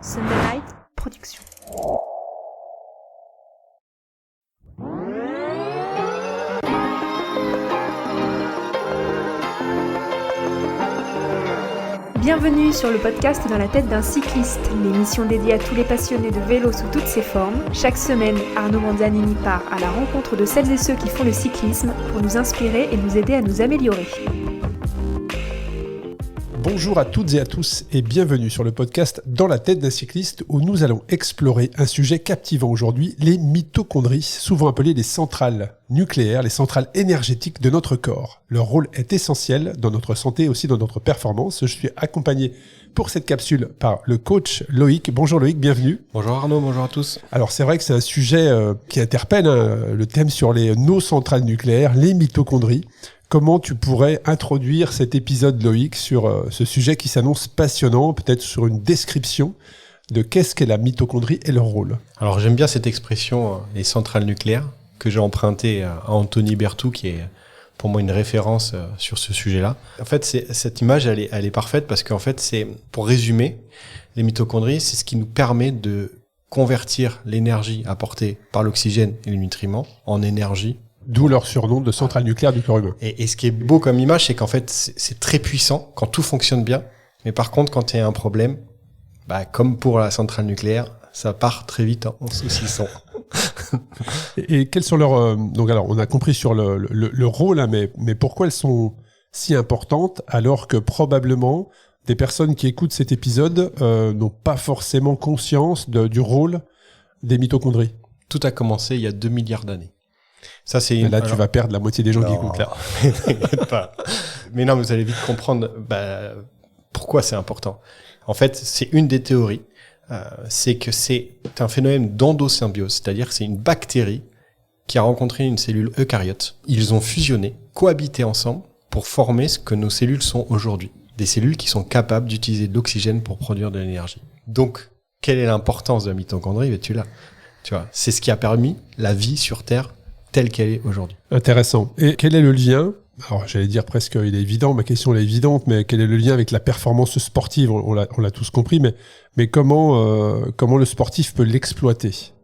Sunday Night Production. Bienvenue sur le podcast Dans la tête d'un cycliste, l'émission dédiée à tous les passionnés de vélo sous toutes ses formes. Chaque semaine, Arnaud Manzanini part à la rencontre de celles et ceux qui font le cyclisme pour nous inspirer et nous aider à nous améliorer. Bonjour à toutes et à tous et bienvenue sur le podcast Dans la tête d'un cycliste où nous allons explorer un sujet captivant aujourd'hui, les mitochondries, souvent appelées les centrales nucléaires, les centrales énergétiques de notre corps. Leur rôle est essentiel dans notre santé et aussi dans notre performance. Je suis accompagné pour cette capsule par le coach Loïc. Bonjour Loïc, bienvenue. Bonjour Arnaud, bonjour à tous. Alors c'est vrai que c'est un sujet qui interpelle, le thème sur nos centrales nucléaires, les mitochondries. Comment tu pourrais introduire cet épisode, Loïc, sur ce sujet qui s'annonce passionnant, peut-être sur une description de qu'est-ce qu'est la mitochondrie et leur rôle? Alors j'aime bien cette expression, les centrales nucléaires, que j'ai empruntée à Anthony Berthoud, qui est pour moi une référence sur ce sujet-là. En fait, cette image, elle est parfaite parce qu'en fait, c'est, pour résumer, les mitochondries, c'est ce qui nous permet de convertir l'énergie apportée par l'oxygène et les nutriments en énergie. D'où leur surnom de centrale nucléaire du corps humain. Et ce qui est beau comme image, c'est qu'en fait, c'est très puissant quand tout fonctionne bien. Mais par contre, quand il y a un problème, comme pour la centrale nucléaire, ça part très vite en saucisson. Et quels sont leurs... donc alors, on a compris sur le rôle, hein, mais pourquoi elles sont si importantes alors que probablement des personnes qui écoutent cet épisode n'ont pas forcément conscience du rôle des mitochondries? Tout a commencé il y a 2 milliards d'années. Ça, c'est tu vas perdre la moitié des gens qui écoutent là. T'inquiète pas. Mais non, vous allez vite comprendre pourquoi c'est important. En fait, c'est une des théories. C'est que c'est un phénomène d'endosymbiose, c'est-à-dire que c'est une bactérie qui a rencontré une cellule eucaryote. Ils ont fusionné, cohabité ensemble pour former ce que nos cellules sont aujourd'hui. Des cellules qui sont capables d'utiliser de l'oxygène pour produire de l'énergie. Donc, quelle est l'importance de la mitochondrie? Tu vois, c'est ce qui a permis la vie sur Terre telle qu'elle est aujourd'hui. Intéressant. Et quel est le lien? Alors, j'allais dire presque, il est évident, ma question elle est évidente, mais quel est le lien avec la performance sportive? On l'a tous compris, mais comment le sportif peut l'exploiter?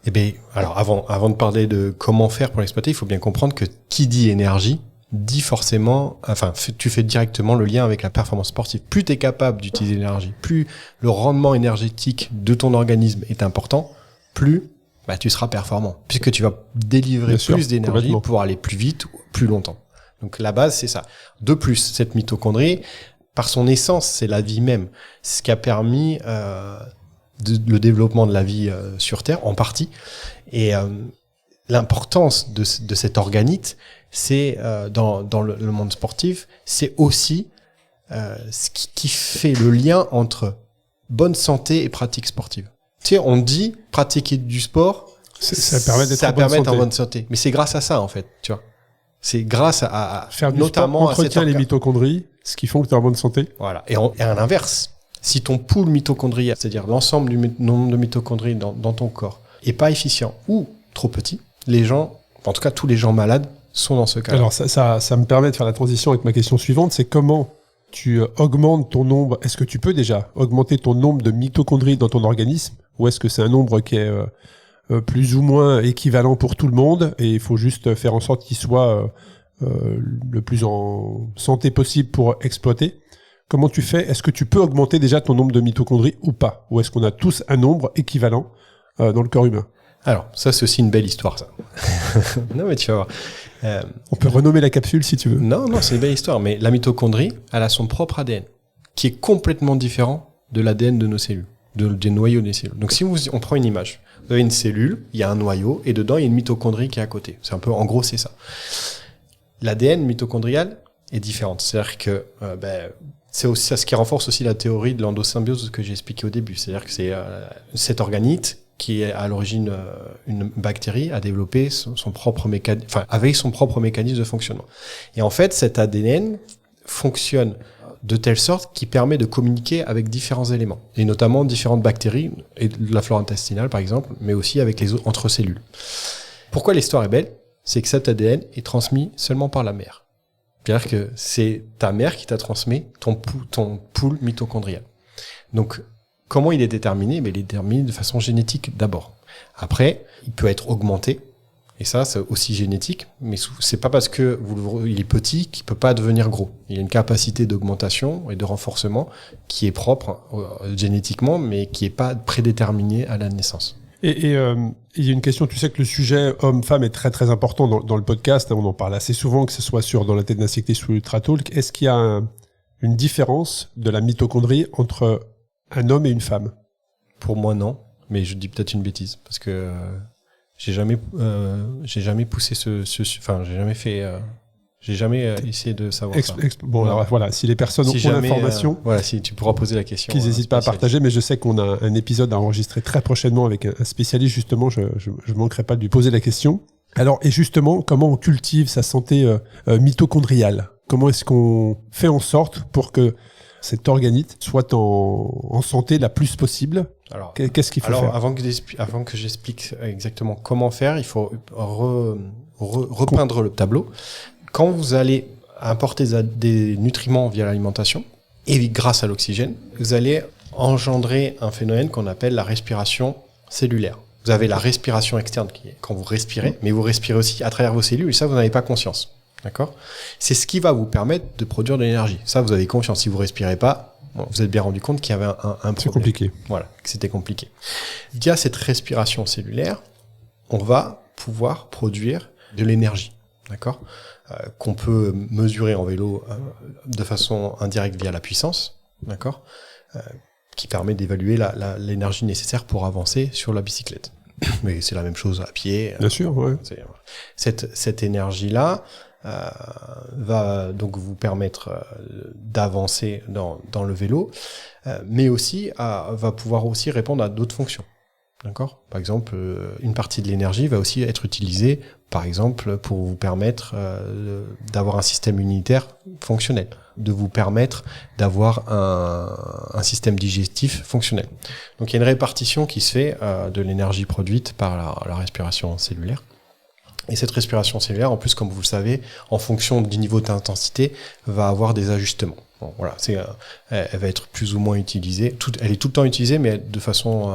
Eh bien, alors avant de parler de comment faire pour l'exploiter, il faut bien comprendre que qui dit énergie dit forcément, tu fais directement le lien avec la performance sportive. Plus tu es capable d'utiliser l'énergie, plus le rendement énergétique de ton organisme est important, plus tu seras performant, puisque tu vas délivrer plus d'énergie pour aller plus vite ou plus longtemps. Donc la base, c'est ça. De plus, cette mitochondrie, par son essence, c'est la vie même. C'est ce qui a permis le développement de la vie sur Terre, en partie. Et l'importance de cet organite, c'est dans le monde sportif, c'est aussi ce qui fait le lien entre bonne santé et pratique sportive. Tu sais, on dit pratiquer du sport, ça permet d'être en bonne santé. Mais c'est grâce à ça, en fait, tu vois. C'est grâce à faire notamment sport, entretient les mitochondries, ce qui font que tu es en bonne santé. Voilà. Et à l'inverse, si ton pool mitochondrial, c'est-à-dire l'ensemble du nombre de mitochondries dans ton corps, est pas efficient ou trop petit, les gens, en tout cas tous les gens malades, sont dans ce cas. Alors ça me permet de faire la transition avec ma question suivante, c'est comment tu augmentes ton nombre. Est-ce que tu peux déjà augmenter ton nombre de mitochondries dans ton organisme, ou est-ce que c'est un nombre qui est plus ou moins équivalent pour tout le monde et il faut juste faire en sorte qu'il soit le plus en santé possible pour exploiter? Comment tu fais? Est-ce que tu peux augmenter déjà ton nombre de mitochondries ou pas? Ou est-ce qu'on a tous un nombre équivalent dans le corps humain? Alors, ça, c'est aussi une belle histoire, ça. Non, mais tu vas voir. On peut renommer la capsule si tu veux. Non, c'est une belle histoire. Mais la mitochondrie, elle a son propre ADN, qui est complètement différent de l'ADN de nos cellules, des noyaux des cellules. Donc, si on prend une image, vous avez une cellule, il y a un noyau, et dedans, il y a une mitochondrie qui est à côté. C'est un peu, en gros, c'est ça. L'ADN mitochondrial est différente. C'est-à-dire que c'est aussi ce qui renforce aussi la théorie de l'endosymbiose que j'ai expliqué au début. C'est-à-dire que c'est cet organite qui est à l'origine une bactérie, a développé son propre mécanisme, avec son propre mécanisme de fonctionnement. Et en fait, cet ADN fonctionne de telle sorte qu'il permet de communiquer avec différents éléments, et notamment différentes bactéries, et de la flore intestinale par exemple, mais aussi avec les autres entre cellules. Pourquoi l'histoire est belle? C'est que cet ADN est transmis seulement par la mère. C'est-à-dire que c'est ta mère qui t'a transmis ton pool mitochondrial. Donc, Comment il est déterminé? Il est déterminé de façon génétique d'abord. Après, il peut être augmenté. Et ça, c'est aussi génétique, mais c'est pas parce que il est petit qu'il peut pas devenir gros. Il y a une capacité d'augmentation et de renforcement qui est propre génétiquement, mais qui est pas prédéterminée à la naissance. Et il y a une question, tu sais que le sujet homme-femme est très très important dans le podcast, on en parle assez souvent, que ce soit dans la tête d'un cycliste ou Ultra Talk. Est-ce qu'il y a une différence de la mitochondrie entre un homme et une femme? Pour moi, non, mais je dis peut-être une bêtise, parce que j'ai jamais poussé j'ai jamais essayé de savoir ça. Bon, alors voilà, si les personnes ont l'information, voilà, si tu pourras poser la question. Qu'ils n'hésitent pas à partager, mais je sais qu'on a un épisode à enregistrer très prochainement avec un spécialiste, justement, je manquerai pas de lui poser la question. Alors, et justement, comment on cultive sa santé mitochondriale? Comment est-ce qu'on fait en sorte pour que cet organite soit en santé la plus possible? Alors, qu'est-ce qu'il faut faire? Avant que j'explique exactement comment faire, il faut repeindre le tableau. Quand vous allez apporter des nutriments via l'alimentation, et grâce à l'oxygène, vous allez engendrer un phénomène qu'on appelle la respiration cellulaire. Vous avez la respiration externe qui est quand vous respirez, mais vous respirez aussi à travers vos cellules, et ça, vous n'en avez pas conscience. D'accord? C'est ce qui va vous permettre de produire de l'énergie. Ça, vous avez conscience. Si vous respirez pas, vous êtes bien rendu compte qu'il y avait un problème. C'est compliqué. Voilà, que c'était compliqué. Via cette respiration cellulaire, on va pouvoir produire de l'énergie. D'accord? Qu'on peut mesurer en vélo de façon indirecte via la puissance. D'accord? Qui permet d'évaluer l'énergie nécessaire pour avancer sur la bicyclette. Mais c'est la même chose à pied. Bien sûr, ouais. Cette énergie-là va donc vous permettre d'avancer dans le vélo, mais aussi va pouvoir aussi répondre à d'autres fonctions. D'accord ? Par exemple, une partie de l'énergie va aussi être utilisée, par exemple, pour vous permettre d'avoir un système immunitaire fonctionnel, de vous permettre d'avoir un système digestif fonctionnel. Donc il y a une répartition qui se fait de l'énergie produite par la respiration cellulaire. Et cette respiration cellulaire, en plus, comme vous le savez, en fonction du niveau d'intensité, va avoir des ajustements. Bon, voilà, elle va être plus ou moins utilisée. Elle est tout le temps utilisée, mais de façon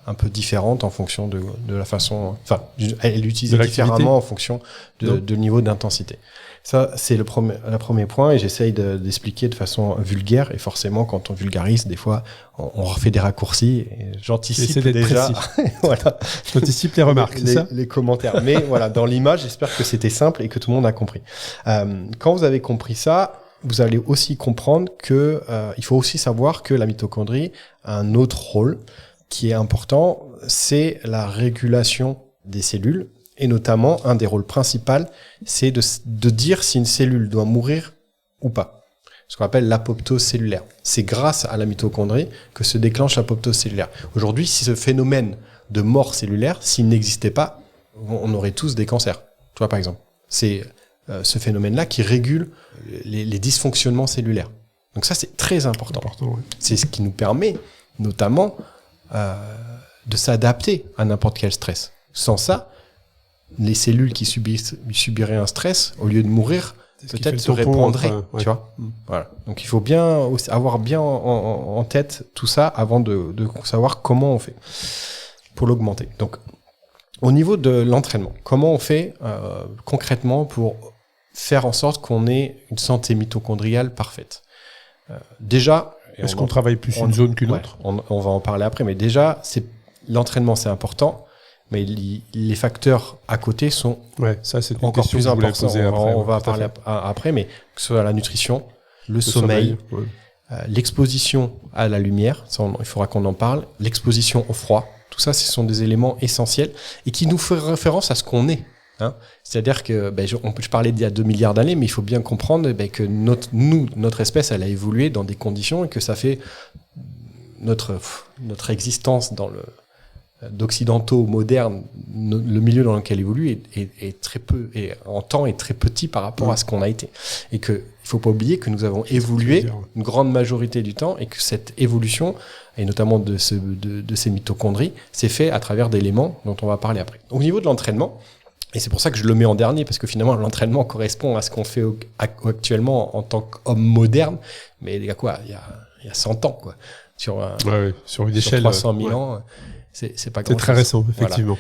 un peu différente en fonction de la façon... Enfin, elle est utilisée différemment en fonction de niveau d'intensité. Ça, c'est le premier point, et j'essaye d'expliquer de façon vulgaire, et forcément, quand on vulgarise, des fois, on refait des raccourcis, et j'anticipe déjà... Voilà. J'anticipe les remarques, c'est ça ? Les commentaires. Mais voilà, dans l'image, j'espère que c'était simple et que tout le monde a compris. Quand vous avez compris ça, vous allez aussi comprendre que il faut aussi savoir que la mitochondrie a un autre rôle qui est important, c'est la régulation des cellules. Et notamment, un des rôles principaux, c'est de dire si une cellule doit mourir ou pas. Ce qu'on appelle l'apoptose cellulaire. C'est grâce à la mitochondrie que se déclenche l'apoptose cellulaire. Aujourd'hui, si ce phénomène de mort cellulaire, s'il n'existait pas, on aurait tous des cancers. Tu vois, par exemple. C'est ce phénomène-là qui régule les dysfonctionnements cellulaires. Donc ça, c'est très important. Ouais. C'est ce qui nous permet, notamment, de s'adapter à n'importe quel stress. Sans ça, les cellules qui subiraient un stress, au lieu de mourir, peut-être se répandraient. Tu vois ? Voilà. Donc il faut bien avoir bien en tête tout ça avant de savoir comment on fait pour l'augmenter. Donc au niveau de l'entraînement, comment on fait concrètement pour faire en sorte qu'on ait une santé mitochondriale parfaite ? Déjà, est-ce qu'on travaille plus une zone qu'une autre ? On va en parler après, mais déjà, l'entraînement, c'est important. Mais les facteurs à côté sont ça, c'est encore plus importants. On va en parler après, mais que ce soit la nutrition, le sommeil, l'exposition à la lumière, ça, il faudra qu'on en parle, l'exposition au froid, tout ça, ce sont des éléments essentiels et qui nous font référence à ce qu'on est. Hein. C'est-à-dire que je parlais d'il y a 2 milliards d'années, mais il faut bien comprendre que notre espèce, elle a évolué dans des conditions et que ça fait notre existence dans d'occidentaux modernes, le milieu dans lequel évolue est très peu, et en temps est très petit par rapport à ce qu'on a été. Et que il faut pas oublier que nous avons évolué une grande majorité du temps et que cette évolution, et notamment de ces mitochondries, s'est fait à travers d'éléments dont on va parler après. Au niveau de l'entraînement, et c'est pour ça que je le mets en dernier, parce que finalement l'entraînement correspond à ce qu'on fait actuellement en tant qu'homme moderne, mais il y a quoi ? Il y a 100 ans, quoi. sur sur une sur échelle 300 000 ans, c'est pas grand-chose. C'est très récent, effectivement.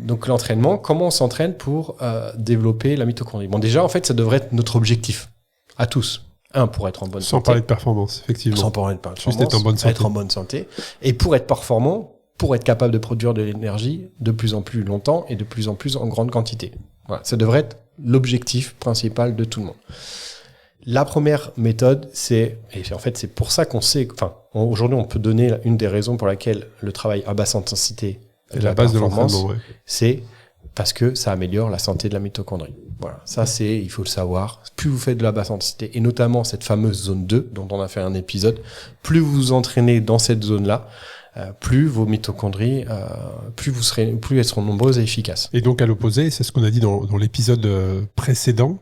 Donc l'entraînement, comment on s'entraîne pour développer la mitochondrie? Bon, déjà, en fait, ça devrait être notre objectif à tous. Pour être en bonne santé. Sans parler de performance, effectivement. Sans parler de performance. Juste être en bonne santé. Être en bonne santé. Et pour être performant, pour être capable de produire de l'énergie de plus en plus longtemps et de plus en plus en grande quantité. Voilà. Ça devrait être l'objectif principal de tout le monde. La première méthode, et en fait, c'est pour ça qu'on sait, aujourd'hui, on peut donner une des raisons pour laquelle le travail à basse intensité C'est la base de l'entraînement, c'est parce que ça améliore la santé de la mitochondrie. Voilà, ça il faut le savoir. Plus vous faites de la basse intensité, et notamment cette fameuse zone 2, dont on a fait un épisode, plus vous vous entraînez dans cette zone-là, plus vos mitochondries, plus elles seront nombreuses et efficaces. Et donc à l'opposé, c'est ce qu'on a dit dans l'épisode précédent,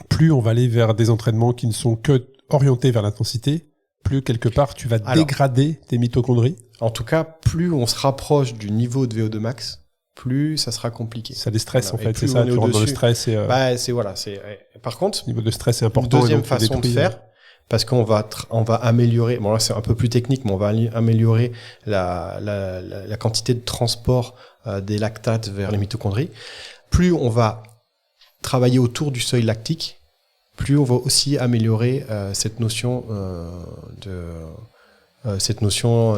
plus on va aller vers des entraînements qui ne sont que orientés vers l'intensité, plus quelque part tu vas dégrader tes mitochondries. En tout cas, plus on se rapproche du niveau de VO2 max, plus ça sera compliqué. Ça les stresse en fait, c'est ça, tu rentres dans le stress. Par contre, le niveau de stress est important. Deuxième façon de faire, parce qu'on va améliorer, bon là c'est un peu plus technique, mais on va améliorer la quantité de transport des lactates vers les mitochondries. Plus on va travailler autour du seuil lactique, plus on va aussi améliorer cette notion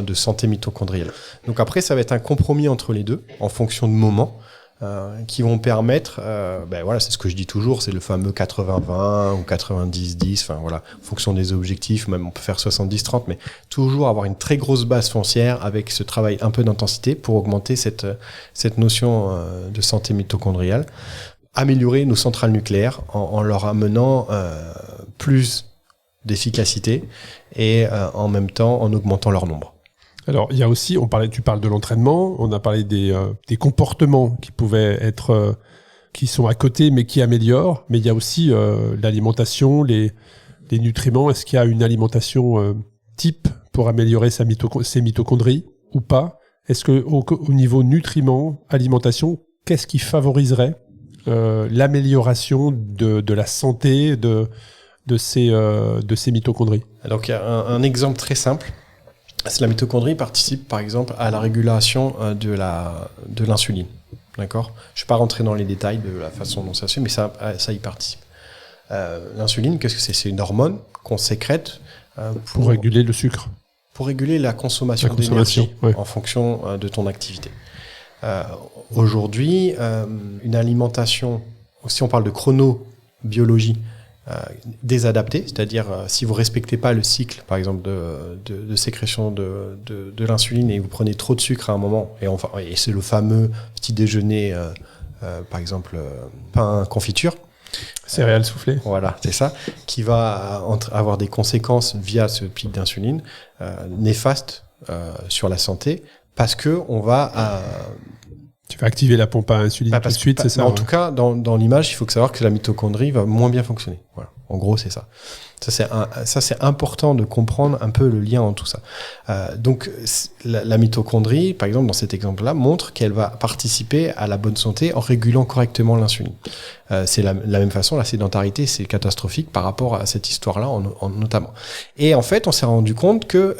de santé mitochondriale. Donc après, ça va être un compromis entre les deux, en fonction de moments, qui vont permettre, c'est ce que je dis toujours, c'est le fameux 80-20 ou 90-10, en fonction des objectifs, même on peut faire 70-30, mais toujours avoir une très grosse base foncière avec ce travail un peu d'intensité pour augmenter cette notion de santé mitochondriale. Améliorer nos centrales nucléaires en leur amenant plus d'efficacité et en même temps en augmentant leur nombre. Alors, il y a aussi, tu parles de l'entraînement, on a parlé des comportements qui pouvaient être, qui sont à côté mais qui améliorent, mais il y a aussi l'alimentation, les nutriments. Est-ce qu'il y a une alimentation type pour améliorer ses mitochondries ou pas? Est-ce que au niveau nutriments, alimentation, qu'est-ce qui favoriserait l'amélioration de la santé de ces mitochondries? Donc, il y a un exemple très simple. La mitochondrie participe, par exemple, à la régulation de l'insuline. D'accord ? Je ne vais pas rentrer dans les détails de la façon dont ça se fait, mais ça y participe. L'insuline, qu'est-ce que c'est ? C'est une hormone qu'on sécrète pour réguler le sucre. Pour réguler la consommation d'énergie en fonction de ton activité. Aujourd'hui, une alimentation, si on parle de chronobiologie, désadaptée, c'est-à-dire si vous respectez pas le cycle, par exemple de sécrétion de l'insuline et vous prenez trop de sucre à un moment, et c'est le fameux petit déjeuner, par exemple pain confiture, céréales soufflées, voilà, c'est ça, qui va avoir des conséquences via ce pic d'insuline néfaste sur la santé, parce que on va tu vas activer la pompe à insuline tout de suite, c'est ça? En tout cas, dans l'image, il faut savoir que la mitochondrie va moins bien fonctionner. Voilà. En gros, c'est ça. Ça, c'est important de comprendre un peu le lien entre tout ça. Donc, la mitochondrie, par exemple, dans cet exemple-là, montre qu'elle va participer à la bonne santé en régulant correctement l'insuline. C'est la même façon, la sédentarité, c'est catastrophique par rapport à cette histoire-là, notamment. Et en fait, on s'est rendu compte que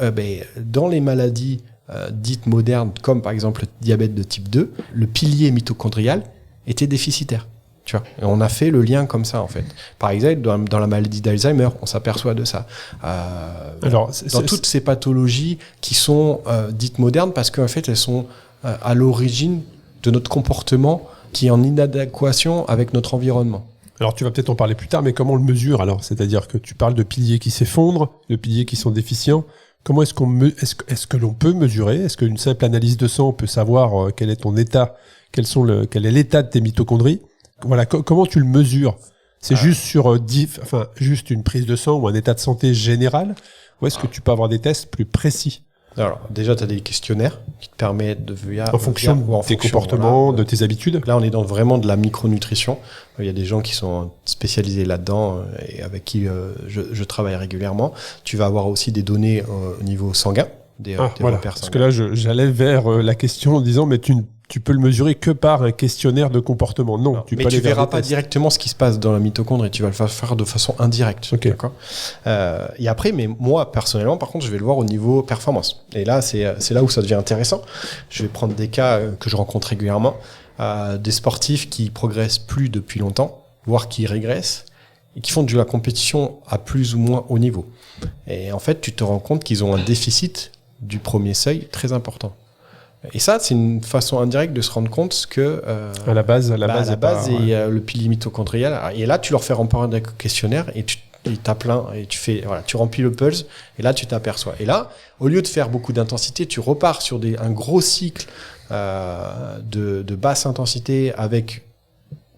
dans les maladies dites modernes, comme par exemple le diabète de type 2, le pilier mitochondrial était déficitaire. Tu vois, et on a fait le lien comme ça, en fait. Par exemple, dans la maladie d'Alzheimer, on s'aperçoit de ça. Dans toutes ces pathologies qui sont dites modernes, parce qu'en fait, elles sont à l'origine de notre comportement qui est en inadéquation avec notre environnement. Alors, tu vas peut-être en parler plus tard, mais comment on le mesure alors? C'est-à-dire que tu parles de piliers qui s'effondrent, de piliers qui sont déficients. Comment est-ce que l'on peut mesurer? Est-ce qu'une simple analyse de sang peut savoir quel est ton état, quel est l'état de tes mitochondries? Voilà, comment tu le mesures? C'est juste juste une prise de sang ou un état de santé général? Ou est-ce que tu peux avoir des tests plus précis? Alors, déjà, tu as des questionnaires qui te permettent de... En fonction de tes comportements, de tes habitudes. Là, on est dans vraiment de la micronutrition. Il y a des gens qui sont spécialisés là-dedans et avec qui je travaille régulièrement. Tu vas avoir aussi des données au niveau sanguin, des repères sanguins. Parce que là, j'allais vers la question en disant, mais tu tu peux le mesurer que par un questionnaire de comportement. Non, mais tu verras pas directement ce qui se passe dans la mitochondrie. Tu vas le faire de façon indirecte. Okay. D'accord. Et après, mais moi personnellement, par contre, je vais le voir au niveau performance. Et là, c'est là où ça devient intéressant. Je vais prendre des cas que je rencontre régulièrement, des sportifs qui progressent plus depuis longtemps, voire qui régressent, et qui font de la compétition à plus ou moins haut niveau. Et en fait, tu te rends compte qu'ils ont un déficit du premier seuil très important. Et ça, c'est une façon indirecte de se rendre compte que à la base, le pilier mitochondrial. Et là, tu leur fais remplir un questionnaire et tu t'as plein et tu remplis le pulse et là, tu t'aperçois. Et là, au lieu de faire beaucoup d'intensité, tu repars sur un gros cycle de basse intensité avec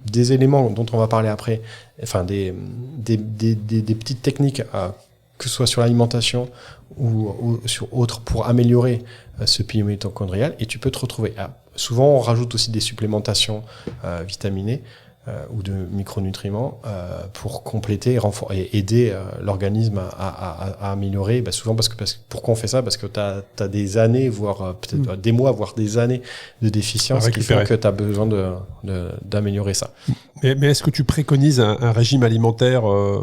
des éléments dont on va parler après, enfin des petites techniques, que ce soit sur l'alimentation ou sur autres, pour améliorer ce pilier mitochondrial, et tu peux te retrouver. Souvent, on rajoute aussi des supplémentations vitaminées ou de micronutriments pour compléter et aider l'organisme à améliorer. Souvent, pourquoi on fait ça? Parce que tu as des années, voire peut-être des mois, voire des années de déficience qui font que tu as besoin d'améliorer ça. Mais est-ce que tu préconises un régime alimentaire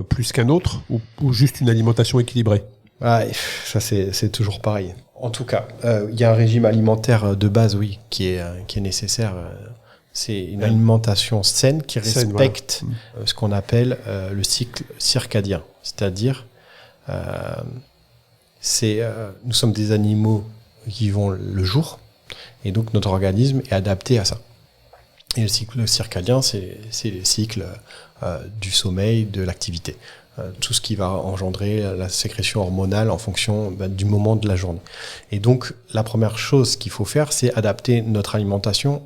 plus qu'un autre ou juste une alimentation équilibrée? Ça, c'est toujours pareil. En tout cas, il y a un régime alimentaire de base, oui, qui est nécessaire. C'est une alimentation saine qui respecte ce qu'on appelle le cycle circadien. C'est-à-dire, nous sommes des animaux qui vont le jour, et donc notre organisme est adapté à ça. Et le cycle circadien, c'est le cycle du sommeil, de l'activité. Tout ce qui va engendrer la sécrétion hormonale en fonction du moment de la journée. Et donc, la première chose qu'il faut faire, c'est adapter notre alimentation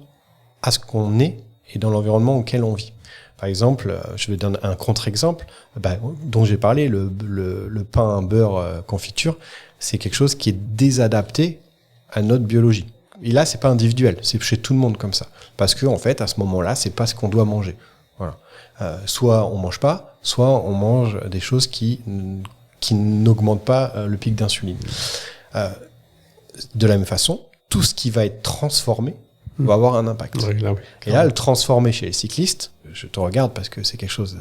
à ce qu'on est et dans l'environnement auquel on vit. Par exemple, je vais donner un contre-exemple dont j'ai parlé, le pain, beurre, confiture, c'est quelque chose qui est désadapté à notre biologie. Et là, c'est pas individuel, c'est chez tout le monde comme ça. Parce que, en fait, à ce moment-là, c'est pas ce qu'on doit manger. Voilà. Soit on mange pas, soit on mange des choses qui n'augmentent pas le pic d'insuline. De la même façon, tout ce qui va être transformé va avoir un impact. Et là, le transformé chez les cyclistes, je te regarde parce que c'est quelque chose...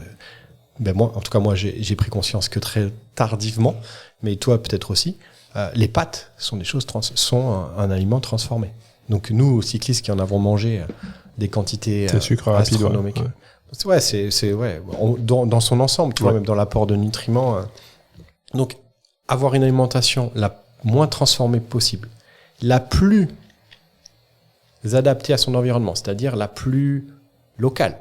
moi, j'ai pris conscience que très tardivement, mais toi peut-être aussi, les pâtes sont des choses sont un aliment transformé. Donc nous, cyclistes qui en avons mangé des quantités astronomiques... dans son ensemble, tu vois, même dans l'apport de nutriments. Donc, avoir une alimentation la moins transformée possible, la plus adaptée à son environnement, c'est-à-dire la plus locale.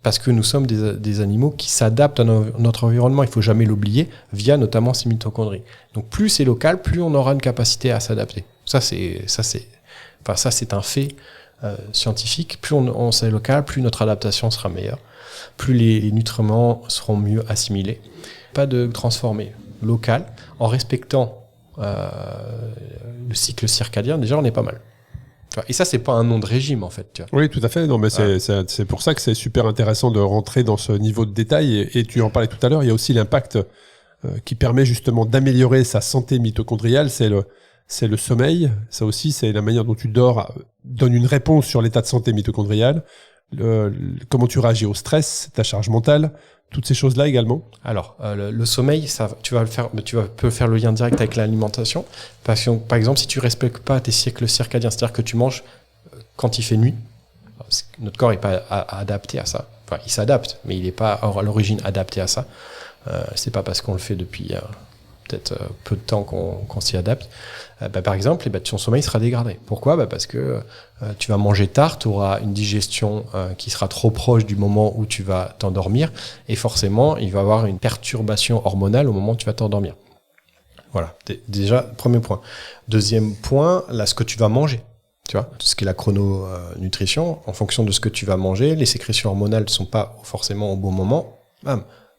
Parce que nous sommes des animaux qui s'adaptent à notre environnement, il faut jamais l'oublier, via notamment ces mitochondries. Donc, plus c'est local, plus on aura une capacité à s'adapter. Ça, c'est un fait scientifique. Plus on sait local, plus notre adaptation sera meilleure, plus les nutriments seront mieux assimilés. Pas de transformer local, en respectant le cycle circadien, déjà on est pas mal. Et ça, c'est pas un nom de régime, en fait. Tu vois. Oui, tout à fait. Non, mais c'est pour ça que c'est super intéressant de rentrer dans ce niveau de détail. Et tu en parlais tout à l'heure, il y a aussi l'impact qui permet justement d'améliorer sa santé mitochondriale, c'est le sommeil. Ça aussi, c'est la manière dont tu dors donne une réponse sur l'état de santé mitochondriale. Comment tu réagis au stress, ta charge mentale, toutes ces choses-là également. Alors, le sommeil, tu peux faire le lien direct avec l'alimentation. Parce que, par exemple, si tu respectes pas tes cycles circadiens, c'est-à-dire que tu manges quand il fait nuit, notre corps n'est pas adapté à ça. Enfin, il s'adapte, mais il n'est pas à l'origine adapté à ça. C'est pas parce qu'on le fait depuis peut-être peu de temps qu'on s'y adapte. Par exemple, ton sommeil sera dégradé. Pourquoi ? Parce que tu vas manger tard, tu auras une digestion qui sera trop proche du moment où tu vas t'endormir, et forcément, il va y avoir une perturbation hormonale au moment où tu vas t'endormir. Voilà, déjà, premier point. Deuxième point, là, ce que tu vas manger. Tu vois, tout ce qui est la chrononutrition, en fonction de ce que tu vas manger, les sécrétions hormonales ne sont pas forcément au bon moment.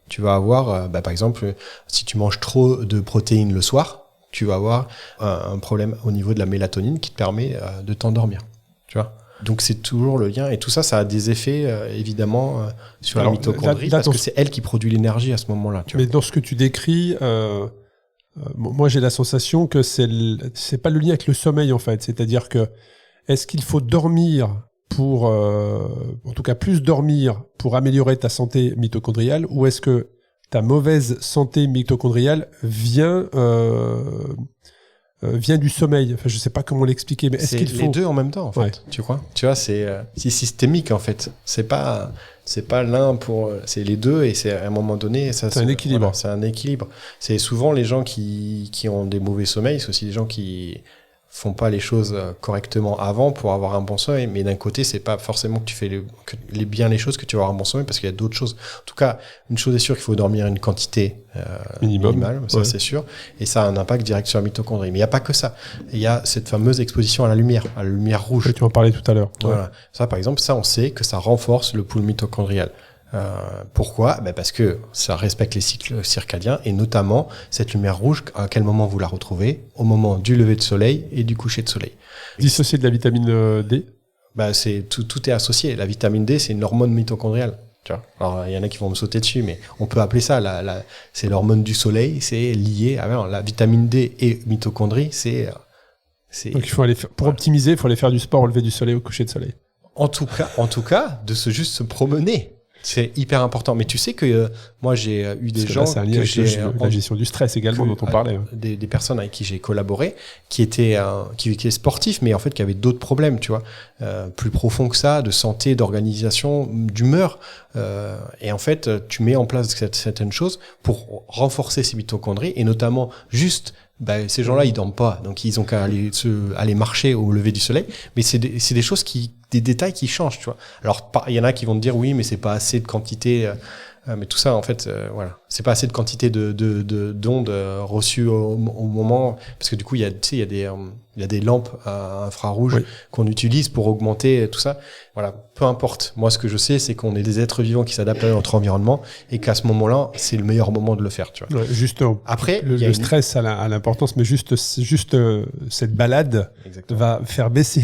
Tu vas avoir, par exemple, si tu manges trop de protéines le soir, tu vas avoir un problème au niveau de la mélatonine qui te permet de t'endormir. Tu vois ? Donc c'est toujours le lien. Et tout ça, ça a des effets, évidemment, sur la mitochondrie, parce que c'est elle qui produit l'énergie à ce moment-là. Tu vois ? Mais dans ce que tu décris, moi j'ai la sensation que c'est pas le lien avec le sommeil, en fait. C'est-à-dire que est-ce qu'il faut dormir pour, en tout cas plus dormir pour améliorer ta santé mitochondriale, ou est-ce que ta mauvaise santé mitochondriale vient du sommeil? Enfin, je sais pas comment l'expliquer, mais est-ce qu'il faut... les deux en même temps, en fait, Ouais. tu crois? Tu vois, c'est systémique, en fait. C'est pas l'un pour... C'est les deux, et c'est à un moment donné... C'est un équilibre. Voilà, c'est un équilibre. C'est souvent les gens qui ont des mauvais sommeils, c'est aussi les gens qui font pas les choses correctement avant pour avoir un bon sommeil. Mais d'un côté, c'est pas forcément que tu fais bien les choses que tu vas avoir un bon sommeil, parce qu'il y a d'autres choses. En tout cas, une chose est sûre, qu'il faut dormir une quantité minimale, ça c'est sûr, et ça a un impact direct sur la mitochondrie. Mais il n'y a pas que ça. Il y a cette fameuse exposition à la lumière rouge. Oui, tu en parlais tout à l'heure. Voilà. Ouais. Ça, par exemple, ça, on sait que ça renforce le pool mitochondrial. Pourquoi? Parce que ça respecte les cycles circadiens, et notamment cette lumière rouge, à quel moment vous la retrouvez? Au moment du lever de soleil et du coucher de soleil. Dissocié de la vitamine D? C'est tout est associé. La vitamine D, c'est une hormone mitochondriale. Tu vois. Alors, il y en a qui vont me sauter dessus, mais on peut appeler ça c'est l'hormone du soleil, c'est lié à la vitamine D et mitochondrie, Donc il faut aller pour optimiser, il faut aller faire du sport au lever du soleil, au coucher de soleil. En tout cas, de juste se promener. C'est hyper important. Mais tu sais que moi, j'ai eu des gens... C'est un lien avec la gestion du stress également dont on parlait. Des personnes avec qui j'ai collaboré, qui étaient sportifs, mais en fait qui avaient d'autres problèmes, tu vois, plus profonds que ça, de santé, d'organisation, d'humeur. Et en fait, tu mets en place certaines choses pour renforcer ces mitochondries, et notamment juste... ces gens-là, ils dorment pas, donc ils ont qu'à aller marcher au lever du soleil. Mais c'est des choses des détails qui changent, tu vois. Alors, il y en a qui vont te dire oui, mais c'est pas assez de quantité. Mais tout ça, en fait, voilà, c'est pas assez de quantité d'ondes reçues au moment, parce que du coup, il y a des lampes à infrarouge qu'on utilise pour augmenter tout ça. Voilà, peu importe. Moi, ce que je sais, c'est qu'on est des êtres vivants qui s'adaptent à notre environnement, et qu'à ce moment-là, c'est le meilleur moment de le faire, tu vois. Ouais, justement. Après, le stress a l'importance, mais juste cette balade va faire baisser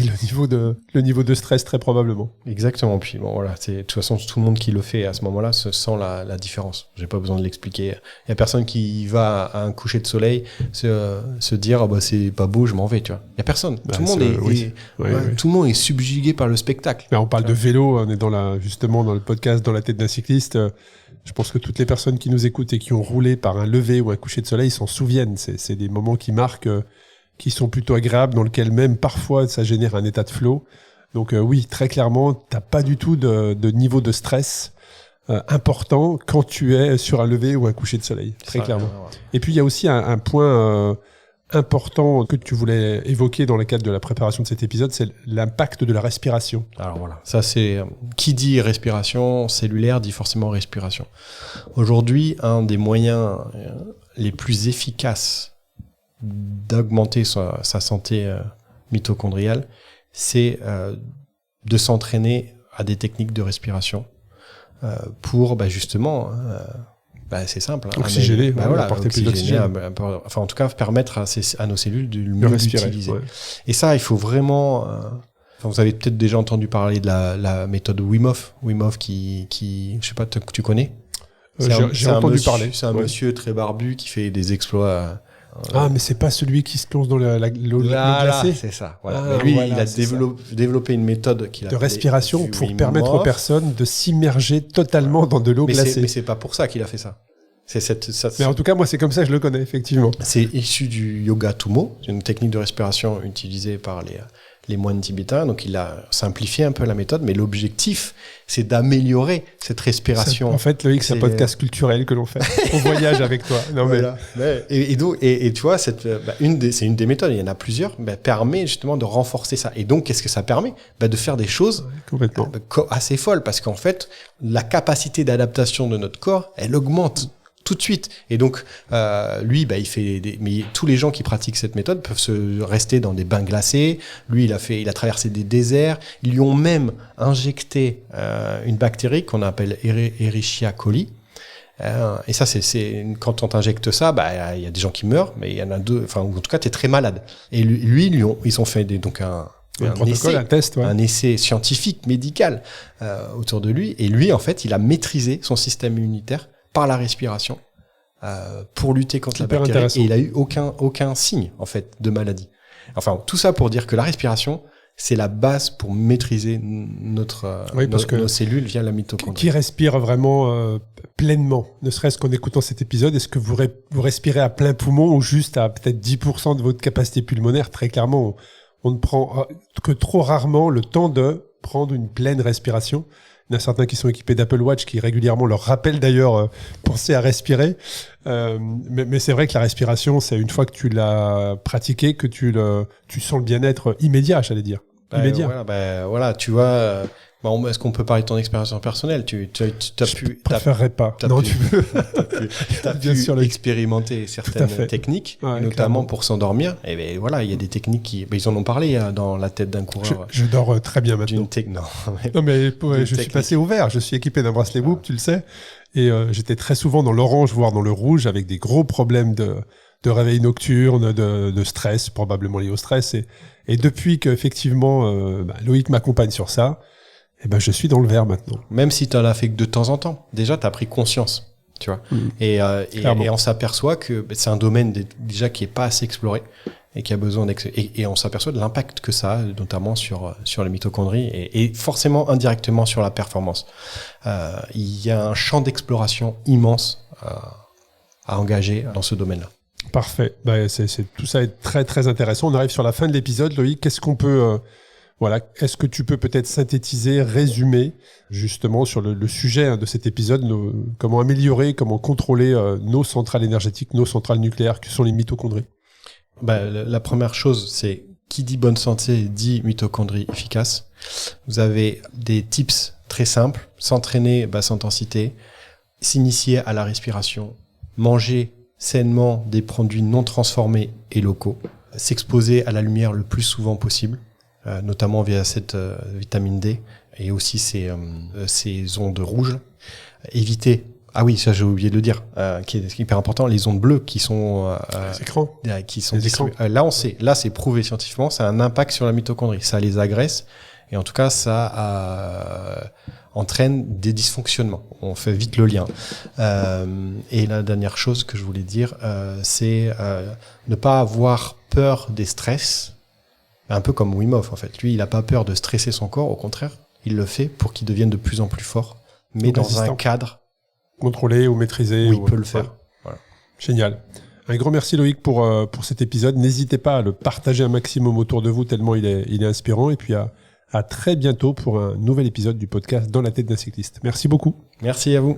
le niveau de stress très probablement. Exactement. Puis bon, voilà, de toute façon, tout le monde qui le fait à ce moment-là se sent la différence. J'ai pas besoin de l'expliquer. Il y a personne qui va à un coucher de soleil se dire c'est pas beau, je m'en vais, tu vois. Il y a personne. Tout le monde est subjugué par le spectacle. Mais on parle de vélo, on est justement dans le podcast Dans la tête d'un cycliste. Je pense que toutes les personnes qui nous écoutent et qui ont roulé par un lever ou un coucher de soleil s'en souviennent. C'est des moments qui marquent, qui sont plutôt agréables, dans lesquels même parfois ça génère un état de flow. Donc oui, très clairement, t'as pas du tout de niveau de stress important quand tu es sur un lever ou un coucher de soleil, très clairement. Ouais. Et puis il y a aussi un point important que tu voulais évoquer dans le cadre de la préparation de cet épisode, c'est l'impact de la respiration. Alors voilà, ça c'est qui dit respiration cellulaire dit forcément respiration. Aujourd'hui, un des moyens les plus efficaces d'augmenter sa santé mitochondriale, c'est de s'entraîner à des techniques de respiration pour justement c'est simple. Oxygéner, apporter plus d'oxygène. En tout cas, permettre à nos cellules de mieux l'utiliser. Ouais. Et ça, il faut vraiment... vous avez peut-être déjà entendu parler de la méthode Wim Hof. Wim Hof qui je sais pas, tu connais? J'ai entendu parler. C'est un monsieur très barbu qui fait des exploits... mais c'est pas celui qui se plonge dans l'eau glacée. C'est ça. Voilà. Mais lui, il a développé une méthode de respiration pour permettre aux personnes de s'immerger totalement dans de l'eau glacée. Mais c'est pas pour ça qu'il a fait ça. Mais en tout cas, moi, c'est comme ça que je le connais, effectivement. C'est issu du yoga Tummo, une technique de respiration utilisée par les moines tibétains. Donc, il a simplifié un peu la méthode, mais l'objectif, c'est d'améliorer cette respiration. En fait, Loïc, c'est un podcast culturel que l'on fait. On voyage avec toi. Non, voilà. Et tu vois, c'est une des méthodes, il y en a plusieurs, permet justement de renforcer ça. Et donc, qu'est-ce que ça permet? De faire des choses assez folles, parce qu'en fait, la capacité d'adaptation de notre corps, elle augmente tout de suite. Et donc, lui, il fait mais tous les gens qui pratiquent cette méthode peuvent rester dans des bains glacés. Lui, il a traversé des déserts. Ils lui ont même injecté une bactérie qu'on appelle Escherichia coli. Et ça, quand on t'injecte ça, il y a des gens qui meurent, mais il y en a deux, en tout cas, t'es très malade. Et ils ont fait un essai scientifique, médical, autour de lui. Et lui, en fait, il a maîtrisé son système immunitaire par la respiration pour lutter contre la bactérie, et il a eu aucun signe en fait de maladie. Enfin, tout ça pour dire que la respiration, c'est la base pour maîtriser nos cellules via la mitochondrie. Qui respire vraiment pleinement, ne serait-ce qu'en écoutant cet épisode, est-ce que vous respirez à plein poumon ou juste à peut-être 10% de votre capacité pulmonaire? Très clairement, on ne prend que trop rarement le temps de prendre une pleine respiration. Il y en a certains qui sont équipés d'Apple Watch qui régulièrement leur rappellent d'ailleurs penser à respirer. Mais c'est vrai que la respiration, c'est une fois que tu l'as pratiqué que tu sens le bien-être immédiat, j'allais dire. Immédiat. Voilà, tu vois. Est-ce qu'on peut parler de ton expérience personnelle? Je préférerais pas. Non, tu veux. T'as pu expérimenter certaines techniques, notamment clairement. Pour s'endormir. Et ben voilà, il y a des techniques qui, ils en ont parlé dans la tête d'un coureur. Je dors très bien maintenant. Non, mais je suis passé au vert. Je suis équipé d'un bracelet Whoop, tu le sais. Et j'étais très souvent dans l'orange, voire dans le rouge, avec des gros problèmes de réveil nocturne, de stress, probablement lié au stress. Et depuis qu'effectivement Loïc m'accompagne sur ça, je suis dans le vert maintenant. Même si tu en as fait que de temps en temps, déjà tu as pris conscience, tu vois. Et on s'aperçoit que c'est un domaine déjà qui est pas assez exploré et qui a besoin et on s'aperçoit de l'impact que ça a, notamment sur les mitochondries et forcément indirectement sur la performance. Il y a un champ d'exploration immense à engager dans ce domaine-là. Parfait. Tout ça est très très intéressant. On arrive sur la fin de l'épisode, Loïc. Qu'est-ce qu'on peut est-ce que tu peux peut-être synthétiser, résumer justement sur le sujet de cet épisode, comment améliorer, comment contrôler nos centrales énergétiques, nos centrales nucléaires, qui sont les mitochondries? La première chose, c'est qui dit bonne santé dit mitochondries efficaces. Vous avez des tips très simples: s'entraîner basse intensité, s'initier à la respiration, manger sainement des produits non transformés et locaux, s'exposer à la lumière le plus souvent possible, notamment via cette vitamine D et aussi ces ondes rouges. Éviter, ça j'ai oublié de le dire, qui est hyper important, les ondes bleues qui sont les écrans, qui sont là c'est prouvé scientifiquement, ça a un impact sur la mitochondrie, ça les agresse et en tout cas ça entraîne des dysfonctionnements. On fait vite le lien. Et la dernière chose que je voulais dire, c'est ne pas avoir peur des stress. Un peu comme Wim Hof, en fait. Lui, il n'a pas peur de stresser son corps. Au contraire, il le fait pour qu'il devienne de plus en plus fort, mais dans un cadre contrôlé ou maîtrisé. Où il peut le faire. Voilà. Génial. Un grand merci, Loïc, pour cet épisode. N'hésitez pas à le partager un maximum autour de vous, tellement il est inspirant. Et puis à très bientôt pour un nouvel épisode du podcast Dans la tête d'un cycliste. Merci beaucoup. Merci à vous.